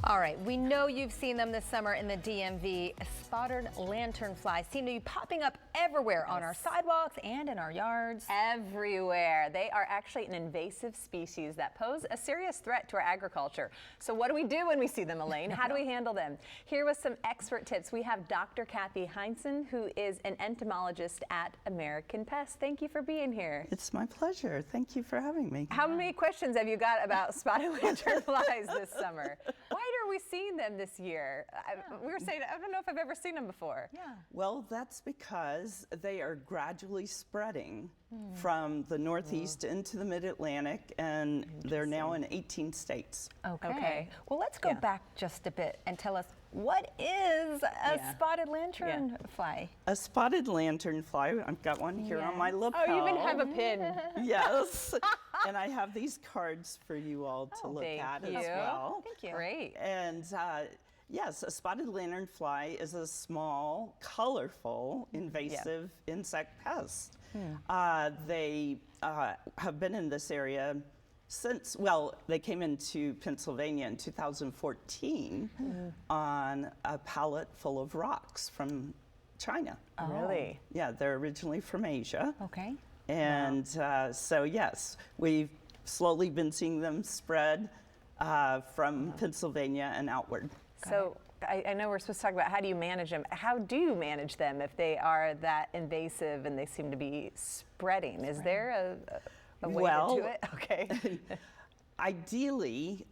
All right, we know you've seen them this summer in the DMV. Spotted lanternflies seem to be popping up everywhere on our sidewalks and in our yards. Everywhere. They are actually an invasive species that pose a serious threat to our agriculture. So what do we do when we see them, Elaine? How do we handle them? Here with some expert tips, we have Dr. Kathy Heinsohn, who is an entomologist at American Pest. Thank you for being here. It's my pleasure. Thank you for having me. How many questions have you got about spotted lanternflies this summer? Why are we seeing them this year? We were saying, I don't know if I've ever seen them before. Yeah. Well, that's because they are gradually spreading from the Northeast into the Mid-Atlantic, and they're now in 18 states. Okay. Well, let's go back just a bit and tell us, what is a spotted lanternfly? A spotted lanternfly, I've got one here on my lapel. Oh, you even have a pin. Yes. And I have these cards for you all to look at as well. Thank you. Great. And yes, a spotted lanternfly is a small, colorful, invasive insect pest. They have been in this area since, well, they came into Pennsylvania in 2014 on a pallet full of rocks from China. Oh. Really? Yeah, they're originally from Asia. Okay. And so, yes, we've slowly been seeing them spread from Pennsylvania and outward. So I know we're supposed to talk about how do you manage them. How do you manage them if they are that invasive and they seem to be spreading? Is there a way to do it? Okay. Ideally,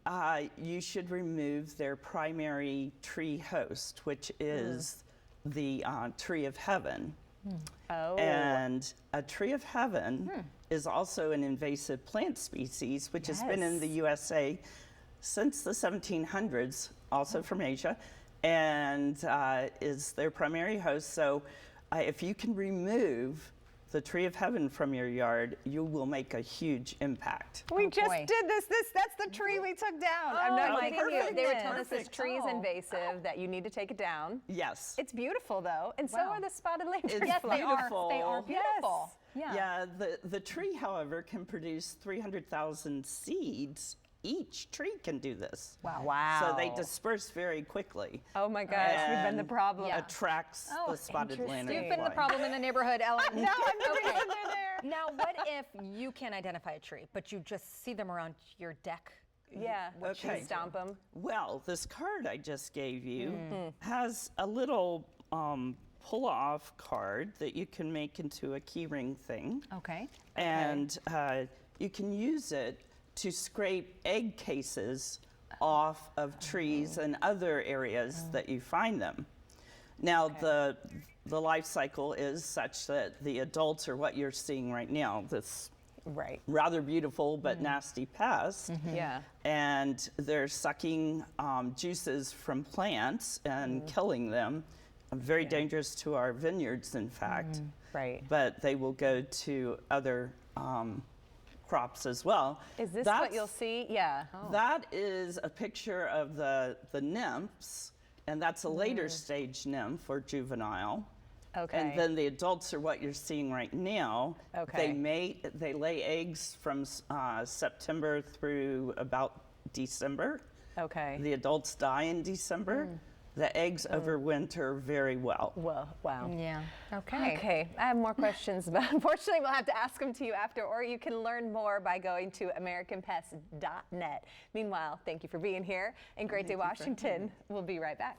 you should remove their primary tree host, which is the tree of heaven. Oh. And a tree of heaven is also an invasive plant species, which has been in the USA since the 1700s, also from Asia, and is their primary host. So if you can remove the tree of heaven from your yard, you will make a huge impact. We just did this. That's the tree we took down. I'm not kidding you. They were telling us this tree is invasive, that you need to take it down. Yes. It's beautiful though, and so are the spotted lanternflies. Yes, they are. They are beautiful. Yes. Yeah, the tree, however, can produce 300,000 seeds. Each tree can do this. Wow. So they disperse very quickly. Oh my gosh, we've been the problem. Attracts the spotted lanternfly. You've been the problem in the neighborhood, Ellen. No, I'm the reason they're there. Now, what if you can't identify a tree, but you just see them around your deck? Yeah, Okay. you stomp them. Well, this card I just gave you has a little pull-off card that you can make into a key ring thing. Okay. And you can use it to scrape egg cases off of trees and other areas that you find them. Now, the life cycle is such that the adults are what you're seeing right now, this rather beautiful but nasty pest. Yeah. And they're sucking juices from plants and killing them. Very dangerous to our vineyards, in fact. Right. But they will go to other crops as well. Is this what you'll see? Yeah. That is a picture of the nymphs, and that's a later stage nymph or juvenile. Okay. And then the adults are what you're seeing right now. Okay. They lay eggs from September through about December. Okay. The adults die in December. The eggs overwinter very well. Well, wow. Yeah. Okay. Okay, I have more questions, but unfortunately we'll have to ask them to you after, or you can learn more by going to AmericanPest.net. Meanwhile, thank you for being here, and Great Day Washington. We'll be right back.